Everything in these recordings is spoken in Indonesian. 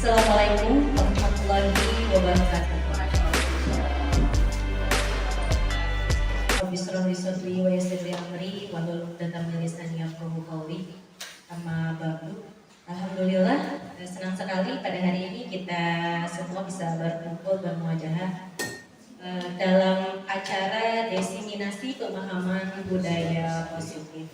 Assalamualaikum warahmatullahi wabarakatuh. Bismillah bismillah wa yassir amri wa hlul 'uqdatam min lisani yafqahu qawli. Amma ba'du. Alhamdulillah, senang sekali pada hari ini kita semua bisa berkumpul bermuajahah dalam acara diseminasi pemahaman budaya positif.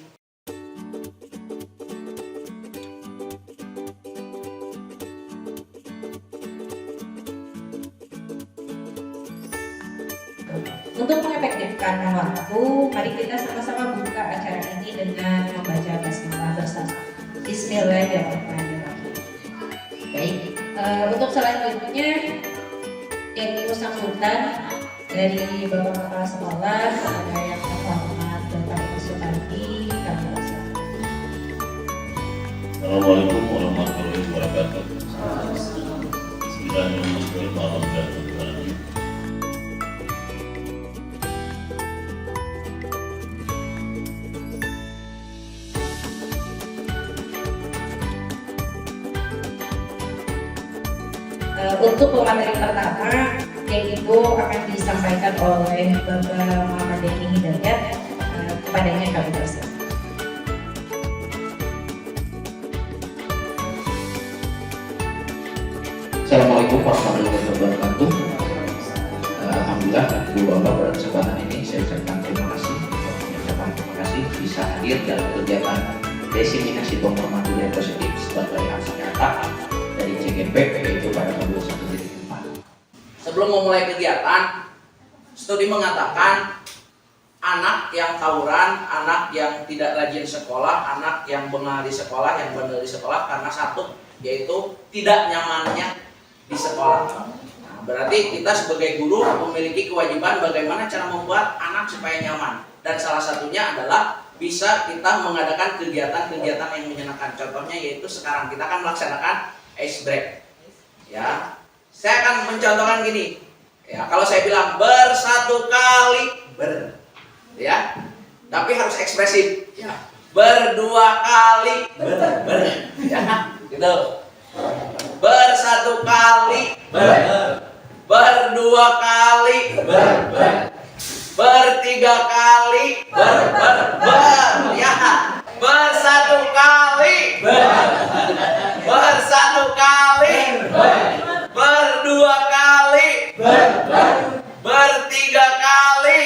Untuk mengefektifkan waktu, mari kita sama-sama buka acara ini dengan membaca basmalah bersama. Bismillahirrahmanirrahim. Baik, untuk selanjutnya yaitu sambutan dari Bapak Kepala Sekolah kepada yang terhormat Bapak Ibu Sutanti kami persilakan. Assalamualaikum warahmatullahi wabarakatuh. Bismillahirrahmanirrahim. Untuk pemateri pertama, yaitu akan disampaikan oleh Bapak Muhammad Denny Hidayat, kepadanya kami persilakan. Assalamualaikum warahmatullahi wabarakatuh. Alhamdulillah, Bu Bapak pada kesempatan ini saya ucapkan terima kasih bisa hadir dalam kegiatan diseminasi pemahaman budaya positif sebagai aksi nyata dari CGP yaitu pada modul 1.4. Sebelum memulai kegiatan, studi mengatakan anak yang tawuran, anak yang tidak rajin sekolah, anak yang bengal di sekolah, yang bandel di sekolah karena satu, yaitu tidak nyamannya di sekolah. Nah, berarti kita sebagai guru memiliki kewajiban bagaimana cara membuat anak supaya nyaman. Dan salah satunya adalah bisa kita mengadakan kegiatan-kegiatan yang menyenangkan. Contohnya yaitu sekarang kita akan melaksanakan ice break. Ya, saya akan mencontohkan gini. Ya, kalau saya bilang bersatu kali ber, ya, tapi harus ekspresif. Ya, berdua kali ber, ya, gitu. Bersatu kali berdua kali bertiga kali ya, bersatu kali bersatu kali berdua kali bertiga kali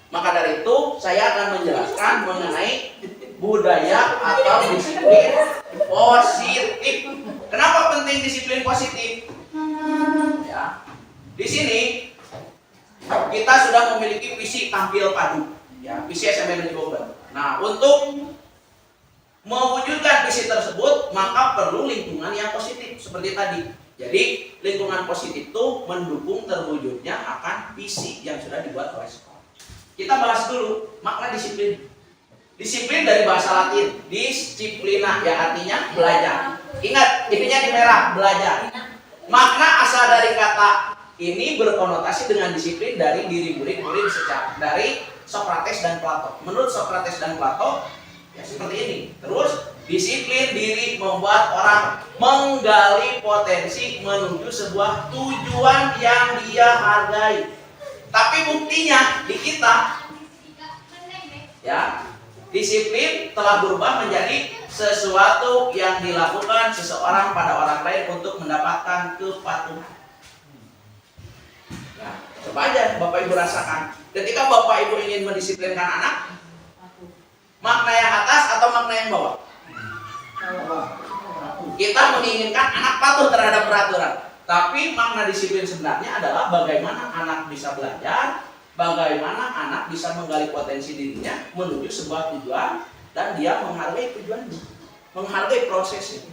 Maka dari itu saya akan menjelaskan mengenai budaya atau disiplin positif. Kenapa penting disiplin positif? Ya, di sini kita sudah memiliki visi tampil padu, ya, visi SMN Negeri Bogor. Nah, untuk mewujudkan visi tersebut maka perlu lingkungan yang positif seperti tadi. Jadi lingkungan positif itu mendukung terwujudnya akan visi yang sudah dibuat oleh sekolah. Kita bahas dulu makna disiplin. Disiplin dari bahasa Latin, disciplina, ya artinya belajar. Ingat, ininya di merah, belajar. Makna asal dari kata ini berkonotasi dengan disiplin dari diri murid-murid dari Sokrates dan Plato. Menurut Sokrates dan Plato, ya seperti ini. Terus, disiplin diri membuat orang menggali potensi menuju sebuah tujuan yang dia hargai. Tapi buktinya di kita, ya, disiplin telah berubah menjadi sesuatu yang dilakukan seseorang pada orang lain untuk mendapatkan kepatuhan. Ya, coba aja Bapak Ibu rasakan. Ketika Bapak Ibu ingin mendisiplinkan anak, makna yang atas atau makna yang bawah? Kita menginginkan anak patuh terhadap peraturan. Tapi makna disiplin sebenarnya adalah bagaimana anak bisa belajar, bagaimana anak bisa menggali potensi dirinya menuju sebuah tujuan dan dia menghargai tujuan itu, menghargai proses itu.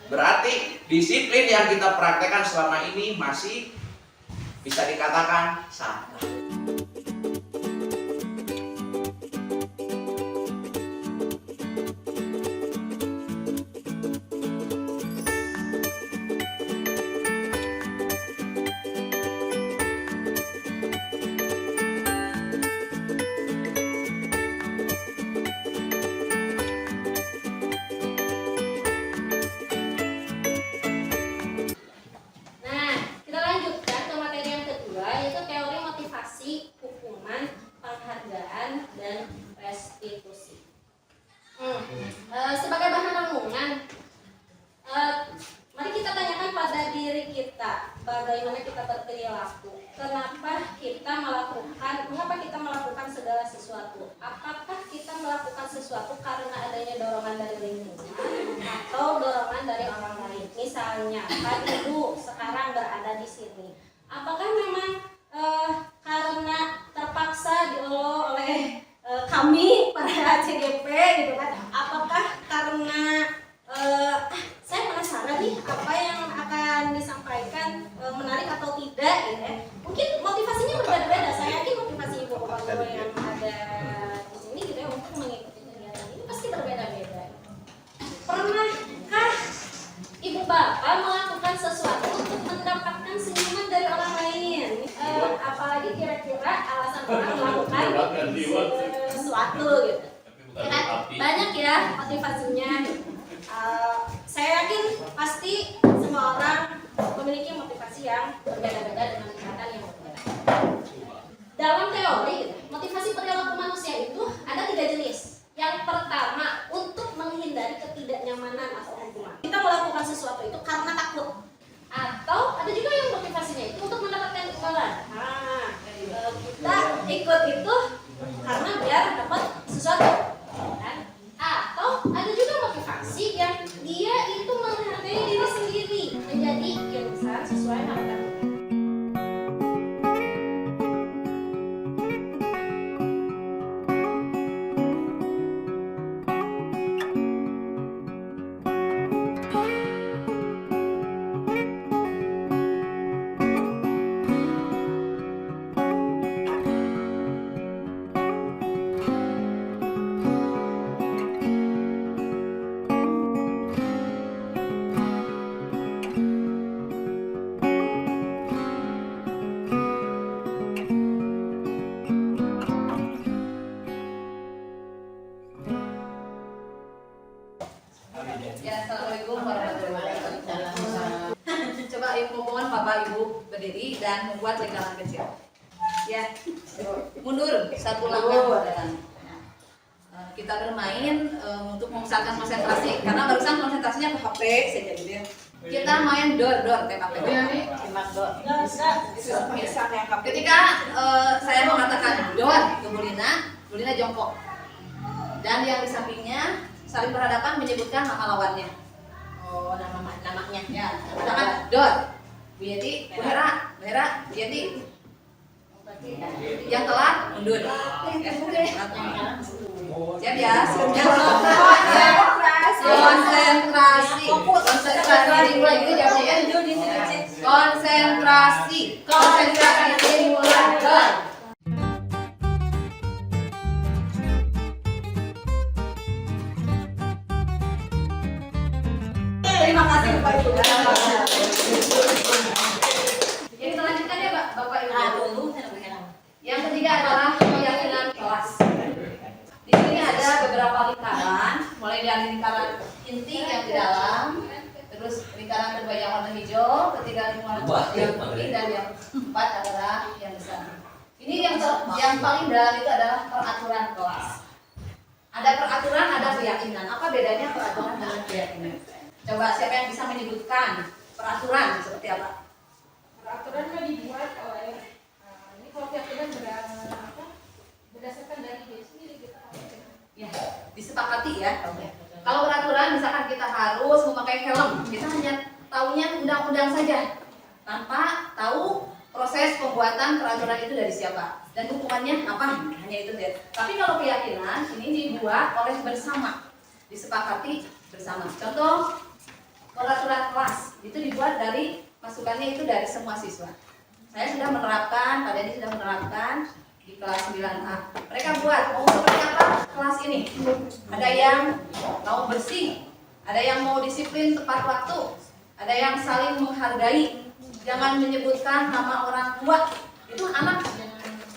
Berarti disiplin yang kita praktekkan selama ini masih bisa dikatakan salah. bagaimana kita berperilaku. Mengapa kita melakukan segala sesuatu? Apakah kita melakukan sesuatu karena adanya dorongan dari lingkungan atau dorongan dari orang lain? Misalnya, Kak Ibu sekarang berada di sini. Apakah memang karena terpaksa diolo oleh kami para CGP gitu kan? Apakah karena saya penasaran nih apa yang akan disampaikan menarik atau tidak gitu ya? Mungkin motivasinya berbeda-beda. Saya yakin motivasi ibu bapak guru yang ada di sini gitu ya untuk mengikuti kegiatan ini pasti berbeda-beda. Pernahkah ibu bapak melakukan sesuatu untuk mendapatkan senyuman dari orang lain? Apalagi kira-kira alasan orang melakukan sesuatu gitu. Ya kan? Banyak ya motivasinya. Saya yakin pasti semua orang memiliki motivasi yang berbeda-beda dengan kegiatan yang berbeda. Dalam teori, motivasi perilaku manusia itu ada 3 jenis. Yang pertama, untuk menghindari ketidaknyamanan atau hukuman. Kita melakukan sesuatu itu karena takut. Atau ada juga yang motivasinya itu untuk mendapatkan imbalan. Kita ikut itu karena biar dapat sesuatu. Kan? Atau ada juga motivasi yang dia itu menghargai diri sendiri menjadi insan sesuai harapan. Ya, assalamualaikum warahmatullahi wabarakatuh. Coba ibu mohon bapak ibu berdiri dan membuat lingkaran kecil. Ya, mundur 1 langkah. Kita bermain untuk memusatkan konsentrasi karena barusan konsentrasinya ke HP saja gitu ya. Kita main dor tembak-tembak. Ketika saya mengatakan dor ke Bulina jongkok. Dan yang di sampingnya saling berhadapan menyebutkan nama lawannya. Oh, namanya. Ya, misalkan Dor, Bu Yeti, Bu Hera, Bu Yeti. Yang telat mundur. Siap ya? Konsentrasi mulai gitu jawabnya ya. Konsentrasi dimulai. Dor. Terima kasih Bapak Ibu. Yang selanjutnya ya Bapak Ibu. Yang ketiga adalah keyakinan kelas. Di sini ada beberapa lingkaran, mulai dari lingkaran inti yang di dalam, terus lingkaran kedua yang warna hijau, ketiga lingkaran yang putih, dan yang keempat adalah yang besar. Ini yang paling dalam itu adalah peraturan kelas. Ada peraturan, ada keyakinan. Apa bedanya peraturan dengan keyakinan? Coba siapa yang bisa menyebutkan peraturan seperti apa? Peraturan dibuat oleh ini kalau keyakinan berdasarkan dari diri sendiri gitu. Ya, disepakati ya. Kalau peraturan misalkan kita harus memakai helm, kita hanya tahunya undang-undang saja tanpa tahu proses pembuatan peraturan itu dari siapa dan hukumannya apa, hanya itu saja. Tapi kalau keyakinan ini dibuat oleh bersama, disepakati bersama. Contoh peraturan kelas itu dibuat dari masukannya itu dari semua siswa. Saya sudah menerapkan, Pak Denny sudah menerapkan di kelas 9A. Mereka buat mau seperti apa kelas ini. Ada yang mau bersih, ada yang mau disiplin tepat waktu, ada yang saling menghargai, jangan menyebutkan nama orang tua. Itu anak,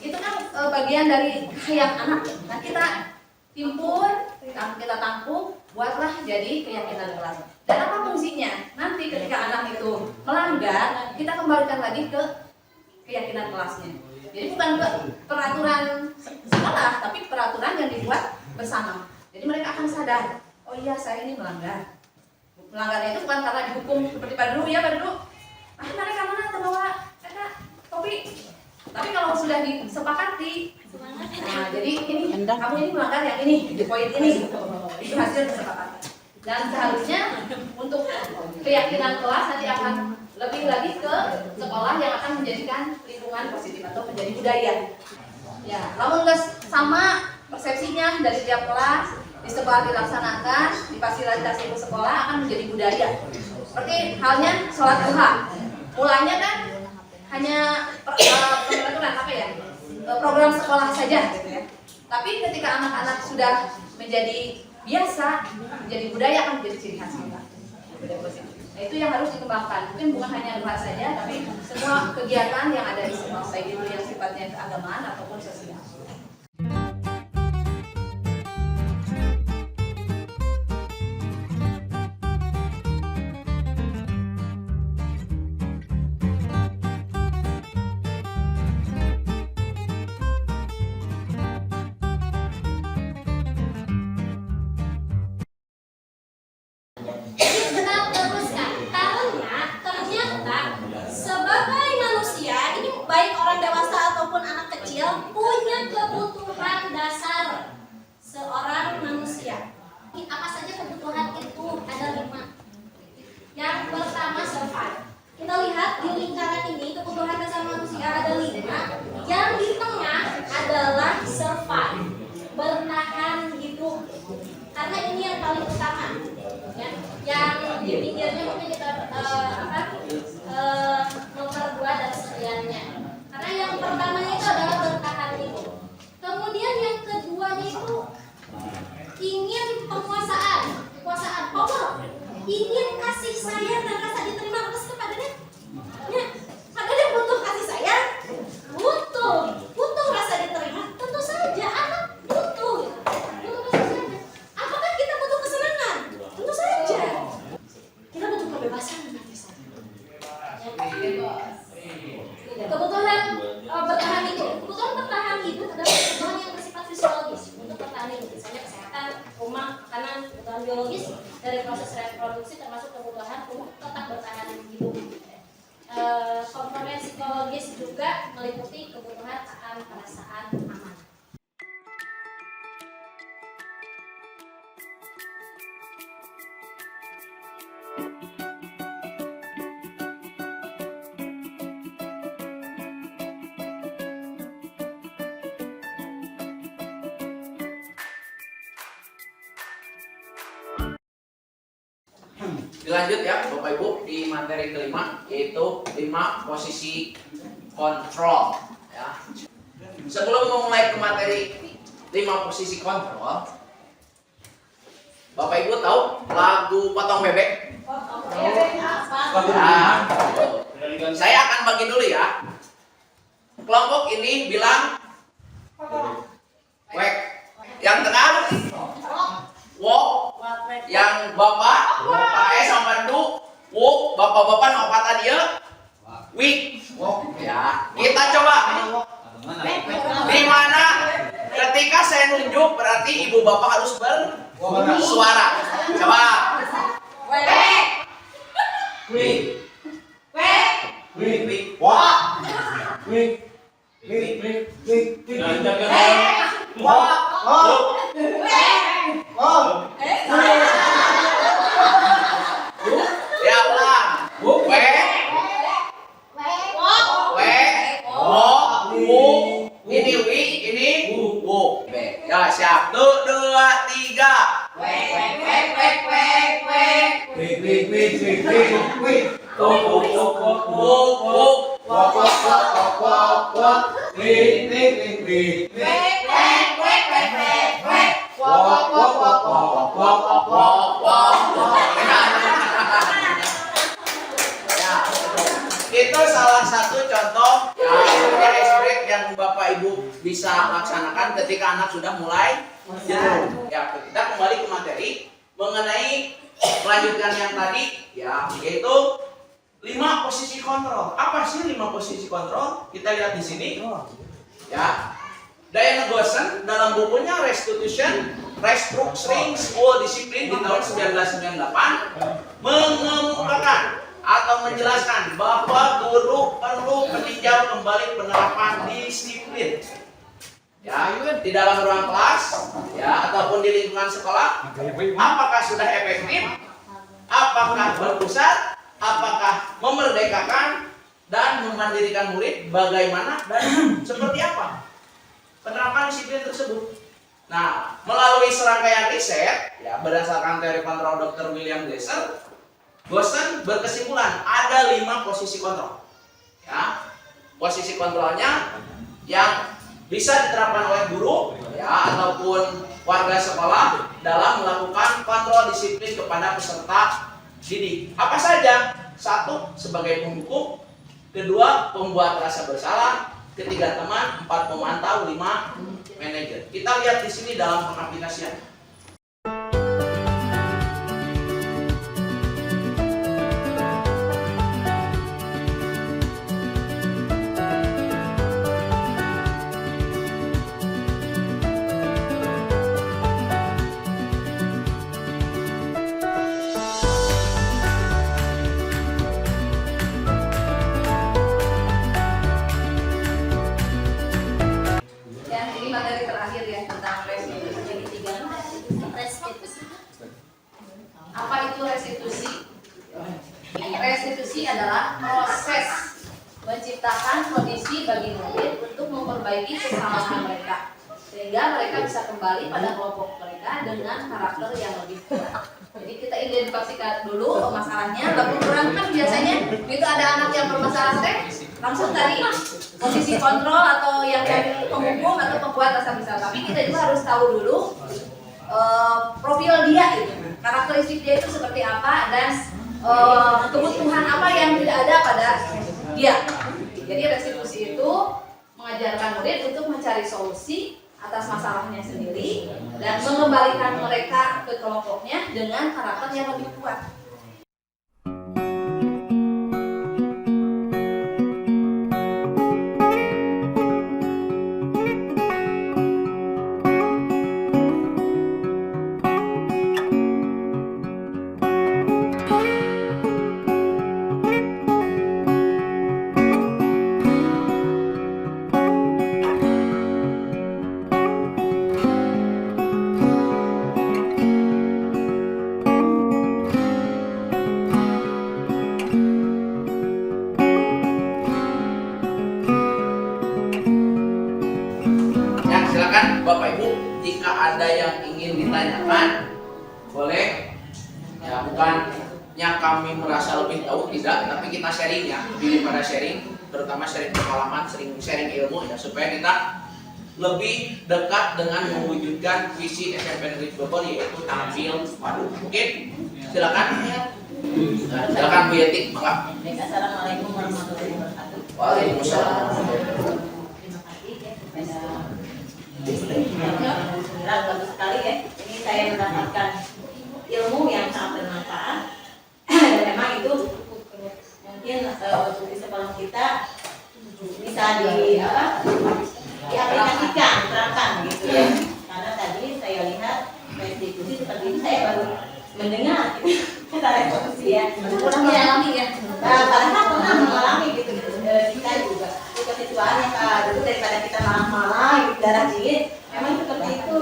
itu kan bagian dari hayat anak. Nah kita timpun, kita tampung, buatlah jadi keyakinan kelas. Dan apa fungsinya? Nanti ketika anak itu melanggar, kita kembalikan lagi ke keyakinan kelasnya. Jadi bukan peraturan sekolah, tapi peraturan yang dibuat bersama. Jadi mereka akan sadar, oh iya saya ini melanggar. Melanggarnya itu bukan karena dihukum seperti pada dulu ya, pada dulu mereka mana terbawa mereka topi. Tapi kalau sudah disepakati, nah jadi ini kamu ini melanggar yang ini di poin ini, itu hasil kesepakatan. Dan seharusnya untuk keyakinan kelas nanti akan lebih lagi ke sekolah yang akan menjadikan lingkungan positif atau menjadi budaya. Ya, namun guys sama persepsinya dari setiap kelas di sekolah dilaksanakan di fasilitas ibu sekolah akan menjadi budaya. Seperti halnya sholat duha, mulanya kan hanya peraturan apa ya, program sekolah saja gitu ya. Tapi ketika anak-anak sudah menjadi biasa, menjadi budaya akan menjadi ciri khas kita. Nah, itu yang harus dikembangkan. Mungkin bukan hanya duha saja, tapi semua kegiatan yang ada di sekolah, baik itu yang sifatnya keagamaan ataupun sosial. Kita teruskan karena ternyata sebagai manusia ini baik orang dewasa ataupun anak kecil punya kebutuhan dasar seorang manusia. Apa saja kebutuhan itu? Ada 5. Yang pertama survive. Kita lihat di lingkaran ini kebutuhan dasar manusia ada 5. Yang di tengah adalah survive, bertahan hidup. Karena ini yang paling utama. Ya, yang di pinggirnya mungkin kita nomor 2 dan sekiannya. Karena yang pertamanya itu adalah bertahan hidup. Kemudian yang keduanya itu ingin penguasaan, kekuasaan, power, ingin kasih sayang dan rasa diterima atas kepadanya. Ya, padanya butuh kasih sayang, butuh rasa diterima, tentu saja anak butuh kasih sayang. Apakah kita butuh kesenangan? Tentu saja. Kita butuh kebebasan nanti saja. Kebutuhan bertahan hidup. Kebutuhan bertahan hidup adalah kebutuhan yang bersifat fisiologis untuk bertahan hidup, misalnya kesehatan, rumah, makanan, kebutuhan biologis dari proses reproduksi termasuk kebutuhan untuk tetap bertahan hidup. Komponen psikologis juga meliputi kebutuhan akan perasaan aman. Dilanjut ya Bapak Ibu di materi kelima, yaitu 5 posisi kontrol ya. Sebelum memulai ke materi 5 posisi kontrol, Bapak Ibu tahu lagu Potong Bebek? Nah, saya akan bagi dulu ya. Kelompok ini bilang wek, yang tengah wok, yang bapak sama du wok, bapak-bapak nopata dia wik. Ya, kita coba di mana ketika saya nunjuk berarti ibu bapak harus bersuara. Coba. Wek. Wik. Wek. Wik. Wik. Wak. Wik. Wik. Wik. Wik. Wak. Ya ulang. Wek. Ini wi, ini wu. Ya siap. 1, 2, 3. Itu salah satu contoh ice break yang Bapak Ibu bisa laksanakan ketika anak sudah mulai jenuh. Ya, kita kembali ke materi mengenai melanjutkan yang tadi ya, yaitu 5 posisi kontrol. Apa sih 5 posisi kontrol? Kita lihat di sini. Ya. Diana Goshen dalam bukunya Restructuring School Discipline di tahun 1998 mengemukakan atau menjelaskan bahwa guru perlu meninjau kembali penerapan disiplin. Ya, di dalam ruang kelas, ya, ataupun di lingkungan sekolah, apakah sudah efektif, apakah berpusat, apakah memerdekakan dan memandirikan murid, bagaimana dan seperti apa penerapan disiplin tersebut. Nah, melalui serangkaian riset, ya, berdasarkan teori kontrol Dr. William Glasser, Goshen berkesimpulan ada 5 posisi kontrol. Ya, posisi kontrolnya yang bisa diterapkan oleh guru, ya, ataupun warga sekolah dalam melakukan kontrol disiplin kepada peserta didik. Apa saja? 1. Sebagai penghukum, 2. Pembuat rasa bersalah, 3. Teman, 4. Pemantau, 5. Manajer. Kita lihat di sini dalam pengaplikasian. Ya, ini materi terakhir ya tentang restitusi. Restitusi. Apa itu restitusi? Restitusi adalah proses menciptakan kondisi bagi murid untuk memperbaiki kesalahan mereka sehingga mereka bisa kembali pada kelompok mereka dengan karakter yang lebih kuat. Jadi kita identifikasikan dulu masalahnya, lalu kurang kan biasanya itu ada anak yang bermasalah langsung tadi posisi kontrol atau yang dari penghukum atau pembuat rasa bersalah. Tapi kita juga harus tahu dulu profil dia itu, karakteristik dia itu seperti apa dan kebutuhan apa yang tidak ada pada dia. Jadi restitusi itu mengajarkan murid untuk mencari solusi atas masalahnya sendiri dan mengembalikan mereka ke kelompoknya dengan karakter yang lebih kuat. Silakan Bapak Ibu, jika ada yang ingin ditanyakan, boleh. Ya, bukannya kami merasa lebih tahu, tidak, tapi kita sharing ya, pilih pada sharing, terutama sharing pengalaman, sharing ilmu ya, supaya kita lebih dekat dengan mewujudkan visi SMP Negeri Bogor, yaitu tampil padu. Mungkin silakan. Nah, silakan Bu Yeti, maka. Assalamualaikum warahmatullahi wabarakatuh. Waalaikumsalam. Terima kasih ya kepada bagus sekali ya. Ini saya mendapatkan ilmu yang sangat bermanfaat dan memang itu mungkin di sekolah kita bisa diaplikasikan, diterapkan gitu ya. Karena tadi saya lihat restitusi seperti itu saya baru mendengar kata restitusi ya. Kurang mengalami ya. Padahal pernah mengalami gitu. Kita juga kekecuaan yang dulu daripada kita malah-malah gitu, darah dingin. Memang seperti itu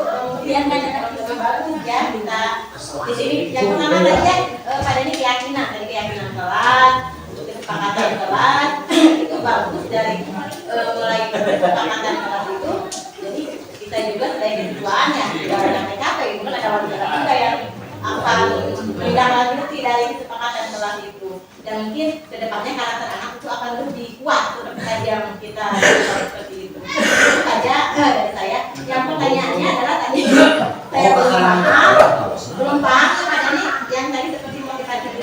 yang banyak lebih bagus ya kita di sini. Yang pertama tadi ya pada ini keyakinan kelas, kesepakatan kelas itu bagus dari mulai kesepakatan kelas itu. Jadi kita juga sebagai ketuaannya dalam PKP itu kan ada warga juga yang akan menindaklanjuti dari kesepakatan kelas itu. Dan mungkin kedepannya karakter anak itu akan lebih kuat seperti tadi yang kita seperti itu. Itu saja dari saya. Yang pertanyaannya adalah tadi saya belum paham ini yang tadi seperti motivasi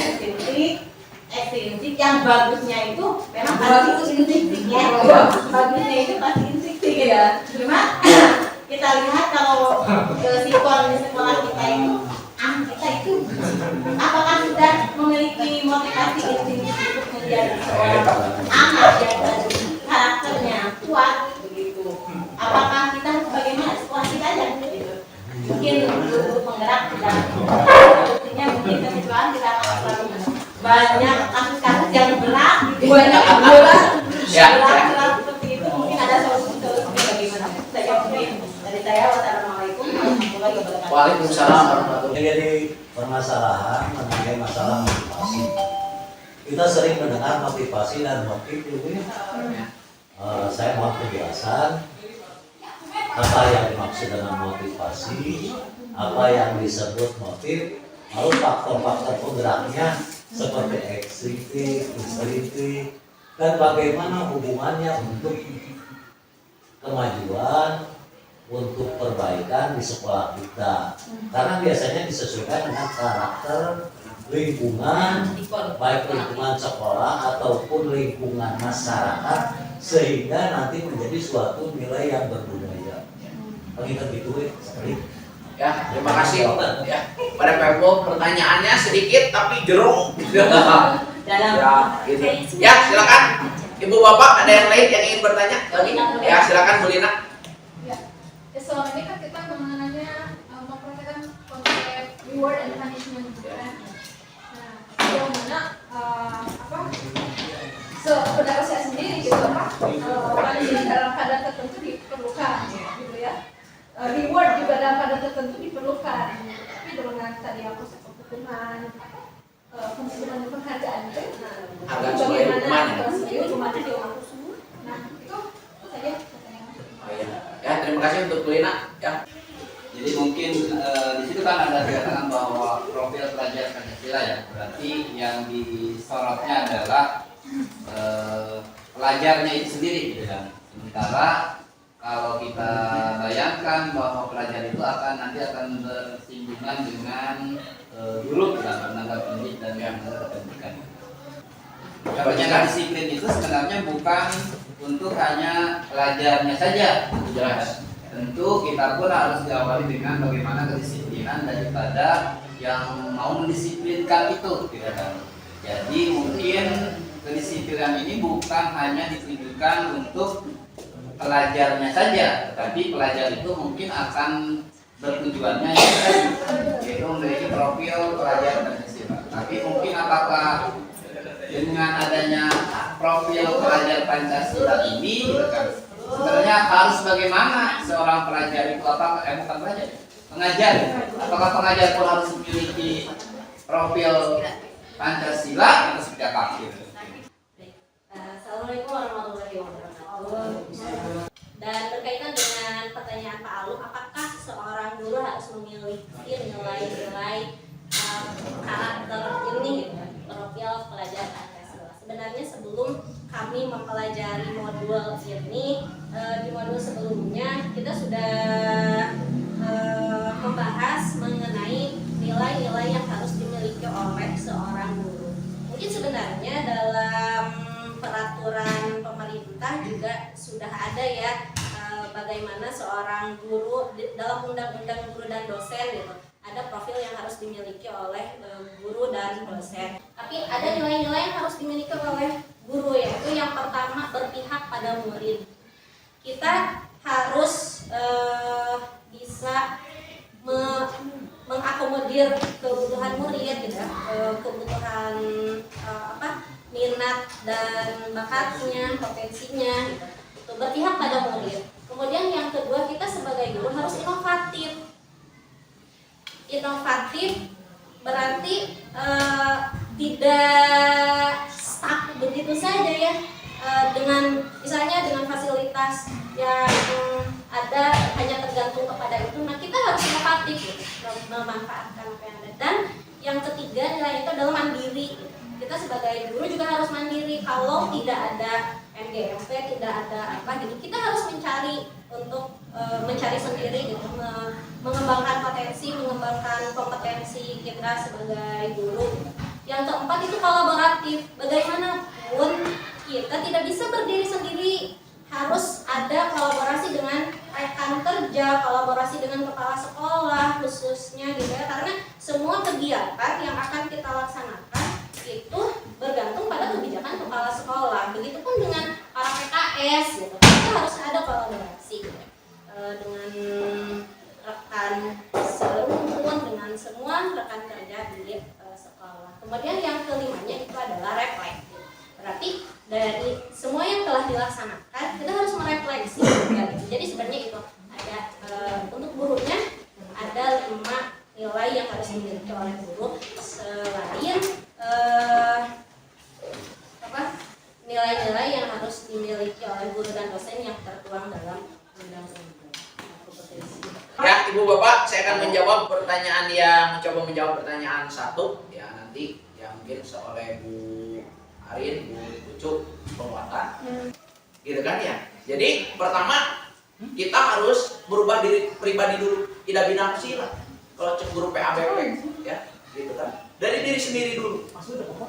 ekstrinsik yang bagusnya itu memang bagus intrinsik ya. Bagusnya itu pasti intrinsik ya. Cuma kita lihat kalau sikon di sekolah kita itu anak kita itu apakah sudah memiliki motivasi intrinsik untuk menjadi seorang anak yang karakternya kuat begitu. Apakah kita bagaimana sekolah kita aja gitu. Mungkin untuk penggerak tidak artinya mungkin kebutuhan tidak akan selalu banyak kasus Waalaikumsalam warahmatullahi Ini jadi permasalahan mengenai masalah motivasi. Kita sering mendengar motivasi dan motif itu ya. Saya mau penjelasan apa yang dimaksud dengan motivasi, apa yang disebut motif, lalu faktor-faktor penggeraknya seperti ekstrinsi, intrinsik, dan bagaimana hubungannya untuk kemajuan, untuk perbaikan di sekolah kita. Karena biasanya disesuaikan dengan karakter lingkungan, baik lingkungan sekolah ataupun lingkungan masyarakat, sehingga nanti menjadi suatu nilai yang berbudaya. Pengingat gitu sekali. Ya, terima kasih. Ya, pada Pemko pertanyaannya sedikit tapi jerung. Dalam Ya, gitu. Ya, silakan. Ibu Bapak ada yang lain yang ingin bertanya lagi? Ya, silakan Bu Lina. Ya, selama ini kan kita mengenainya mempraktekkan konsep reward and punishment gitu kan. Nah, yang mana sebenarnya saya sendiri gitu punishment dalam keadaan tertentu diperlukan gitu ya. Reward juga dalam keadaan tertentu diperlukan. Tapi dengan tadi konsep hukuman, hukuman dan penghargaan itu, Harga sebagai hukuman. hukuman itu aku semua. Nah, itu saja pertanyaan. Oh, ya. Ya, terima kasih untuk Bu Lina. Ya. Jadi mungkin di situ kan ada dikatakan bahwa profil pelajar Pancasila ya, berarti yang disorotnya adalah pelajarnya itu sendiri gitu kan. Sementara kalau kita bayangkan bahwa pelajar itu nanti akan bersinggungan dengan guru dalam tenaga pendidik dan tenaga pendidikan. Kebanyakan disiplin itu sebenarnya bukan untuk hanya pelajarnya saja, Jelas. tentu kita pun harus diawali dengan bagaimana kedisiplinan daripada yang mau mendisiplinkan itu, gitu kan. Jadi mungkin kedisiplinan ini bukan hanya ditujukan untuk pelajarnya saja, tetapi pelajar itu mungkin akan bertujuannya yaitu memiliki profil pelajar Pancasila. Tapi mungkin apakah dengan adanya profil pelajar Pancasila ini, gitu kan, sebenarnya harus bagaimana seorang pelajar itu bukan pelajar, pengajar. Apakah pengajar pun harus memiliki profil Pancasila atau seperti apa? Assalamualaikum warahmatullahi wabarakatuh. Dan berkaitan dengan pertanyaan Pak Alum, apakah seorang guru harus memiliki nilai-nilai karakter ini, gitu, profil pelajar Pancasila? Sebenarnya sebelum kami mempelajari modul ini, di modul sebelumnya kita sudah membahas mengenai nilai-nilai yang harus dimiliki oleh seorang guru. Mungkin sebenarnya dalam peraturan pemerintah juga sudah ada ya, bagaimana seorang guru dalam undang-undang guru dan dosen gitu, ada profil yang harus dimiliki oleh guru dan dosen. Tapi ada nilai-nilai yang harus dimiliki oleh guru, yaitu yang pertama berpihak pada murid. Kita harus bisa mengakomodir kebutuhan murid, gitu, kebutuhan minat dan bakatnya, potensinya, gitu. Itu berpihak pada murid. Kemudian yang kedua, kita sebagai guru harus inovatif. Inovatif berarti tidak stuck begitu saja ya, dengan misalnya dengan fasilitas yang ada hanya tergantung kepada itu. Nah, kita harus inovatif gitu, memanfaatkan apa yang ada. Dan yang ketiga nilai itu adalah mandiri. Kita sebagai guru juga harus mandiri. Kalau tidak ada NGMP, tidak ada apa gitu, kita harus mencari untuk mencari sendiri gitu, mengembangkan potensi, mengembangkan kompetensi kita sebagai guru. Yang keempat itu kolaboratif. Bagaimanapun kita tidak bisa berdiri sendiri, harus ada kolaborasi dengan rekan kerja, kolaborasi dengan kepala sekolah khususnya gitu ya, karena semua kegiatan yang akan kita laksanakan itu bergantung pada kebijakan kepala sekolah. Begitupun dengan para PKS gitu. Kita harus ada kolaborasi gitu, dengan rekan serumpun, dengan semua rekan kerja di sekolah. Kemudian yang kelimanya itu adalah refleks. Berarti dari semua yang telah dilaksanakan kita harus merefleksi gitu. Jadi sebenarnya itu ada untuk gurunya ada 5 dimiliki oleh guru dan dosen yang tertuang dalam undang-undang. Ya, Ibu Bapak, saya akan menjawab pertanyaan mencoba menjawab pertanyaan satu ya nanti yang mungkin oleh Bu Arin, Bu Ucup, penguatan. Gitu kan ya. Jadi pertama kita harus berubah diri pribadi dulu, tidak binafsila. Kalau cek guru PABP ya, gitu kan. Dari diri sendiri dulu.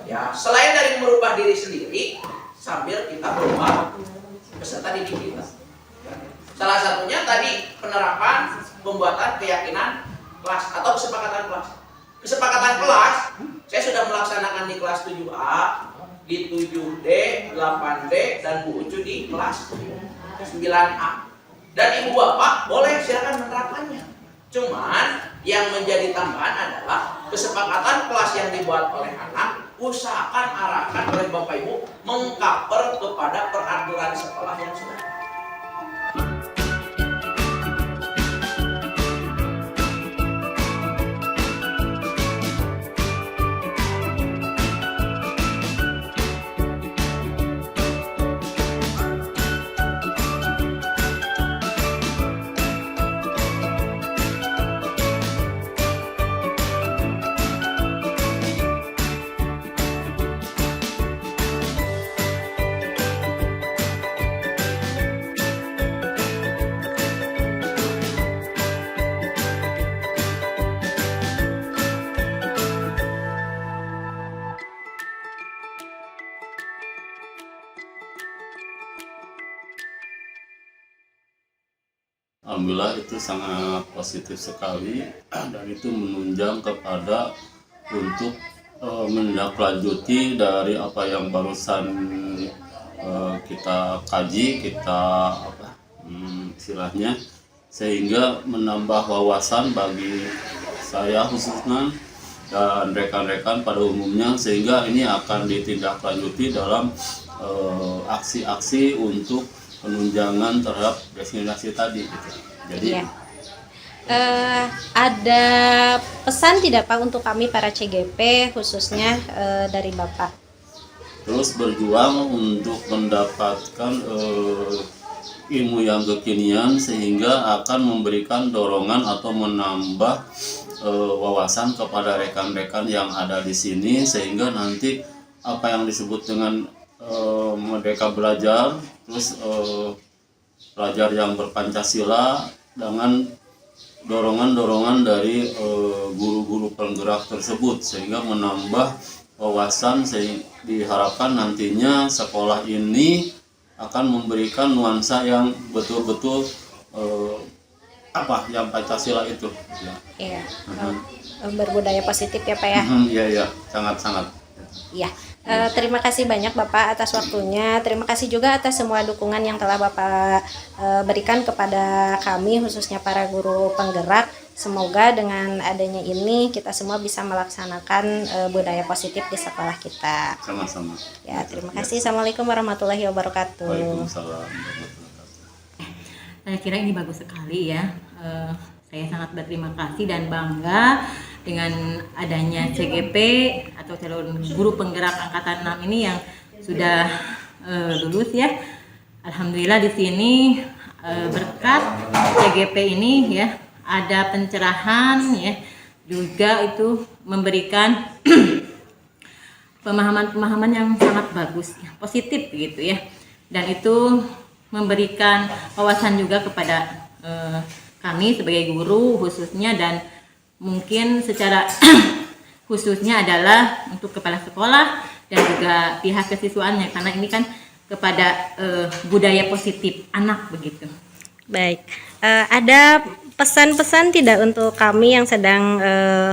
Ya, selain dari merubah diri sendiri sambil kita berubah peserta didik kita. Salah satunya tadi penerapan pembuatan keyakinan kelas atau kesepakatan kelas. Kesepakatan kelas saya sudah melaksanakan di kelas 7A, di 7D, 8D, dan Bu Ucu di kelas 9A. Dan Ibu Bapak boleh silakan menerapkannya. Cuman yang menjadi tambahan adalah kesepakatan kelas yang dibuat oleh anak, usahakan arahkan oleh Bapak Ibu mengcover kepada peraturan sekolah yang sudah. Alhamdulillah itu sangat positif sekali dan itu menunjang kepada untuk menindaklanjuti dari apa yang barusan kita kaji, kita istilahnya, sehingga menambah wawasan bagi saya khususnya dan rekan-rekan pada umumnya, sehingga ini akan ditindaklanjuti dalam aksi-aksi untuk penunjangan terhadap destinasi tadi gitu. Jadi ada pesan tidak Pak untuk kami para CGP khususnya dari Bapak? Terus berjuang untuk mendapatkan ilmu yang kekinian sehingga akan memberikan dorongan atau menambah wawasan kepada rekan-rekan yang ada di sini, sehingga nanti apa yang disebut dengan Merdeka Belajar, terus pelajar yang berpancasila dengan dorongan-dorongan dari guru-guru penggerak tersebut, sehingga menambah wawasan, sehingga diharapkan nantinya sekolah ini akan memberikan nuansa yang betul-betul yang Pancasila itu. Iya. Berbudaya positif ya Pak ya. Iya, sangat-sangat. Iya. Terima kasih banyak Bapak atas waktunya. Terima kasih juga atas semua dukungan yang telah Bapak berikan kepada kami khususnya para guru penggerak. Semoga dengan adanya ini kita semua bisa melaksanakan budaya positif di sekolah kita. Sama-sama. Ya, terima kasih. Assalamualaikum warahmatullahi wabarakatuh. Waalaikumsalam warahmatullahi wabarakatuh. Saya kira ini bagus sekali ya. Saya sangat berterima kasih dan bangga dengan adanya CGP atau calon guru penggerak angkatan 6 ini yang sudah lulus ya. Alhamdulillah di sini berkat CGP ini ya ada pencerahan ya, juga itu memberikan pemahaman-pemahaman yang sangat bagus ya, positif gitu ya. Dan itu memberikan wawasan juga kepada kami sebagai guru khususnya, dan mungkin secara khususnya adalah untuk kepala sekolah dan juga pihak kesiswaannya, karena ini kan kepada budaya positif anak begitu. Baik, ada pesan-pesan tidak untuk kami yang sedang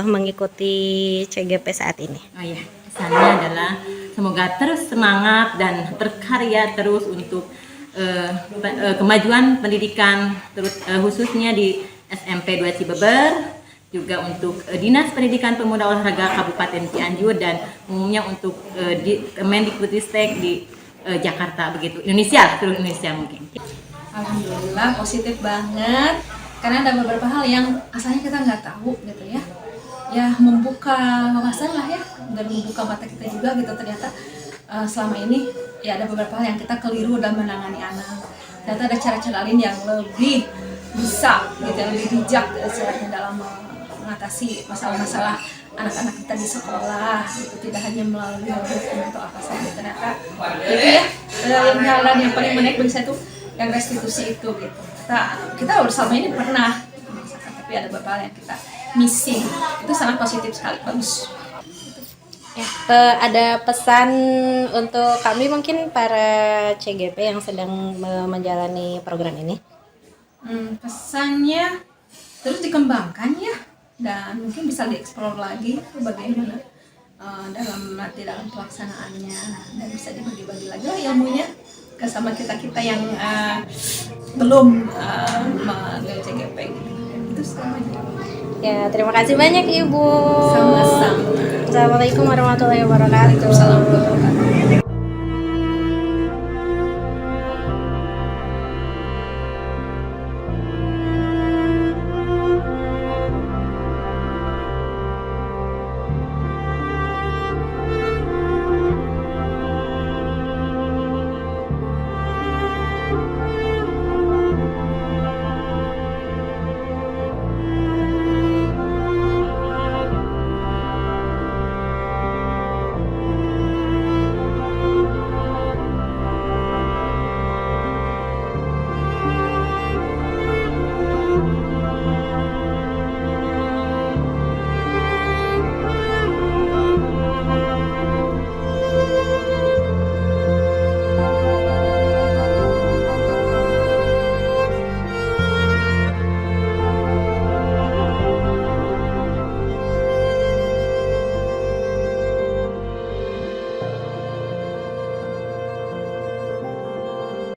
mengikuti CGP saat ini? Oh iya, pesannya adalah semoga terus semangat dan berkarya terus untuk kemajuan pendidikan, terus khususnya di SMP 2 Cibeber, juga untuk Dinas Pendidikan Pemuda Olahraga Kabupaten Cianjur, dan umumnya untuk Kemendikbudristek di Jakarta begitu, Indonesia, seluruh Indonesia mungkin. Alhamdulillah positif banget, karena ada beberapa hal yang asalnya kita nggak tahu gitu ya. Ya membuka wawasan lah ya, dan membuka mata kita juga gitu, ternyata selama ini ya ada beberapa hal yang kita keliru dalam menangani anak. Ternyata ada cara-cara lain yang lebih bisa gitu, lebih bijak istilahnya dalam mengatasi masalah-masalah anak-anak kita di sekolah gitu, tidak hanya melalui hukum atau apa saja. Ternyata itu ya yang jalan yang paling menarik bagi saya itu yang restitusi itu gitu. Kita bersama ini pernah memaksakan, tapi ada beberapa hal yang kita missing. Itu sangat positif sekali, bagus. Ada pesan untuk kami mungkin para CGP yang sedang menjalani program ini? Pesannya terus dikembangkan ya, dan mungkin bisa dieksplor lagi bagaimana dalam pelaksanaannya, dan bisa dibagi-bagi lagi lah ilmunya ke sama kita yang belum mengenal CGP gitu. Itu semuanya. Ya, terima kasih banyak Ibu. Sama-sama. Assalamualaikum warahmatullahi wabarakatuh. Waalaikumsalam warahmatullahi wabarakatuh.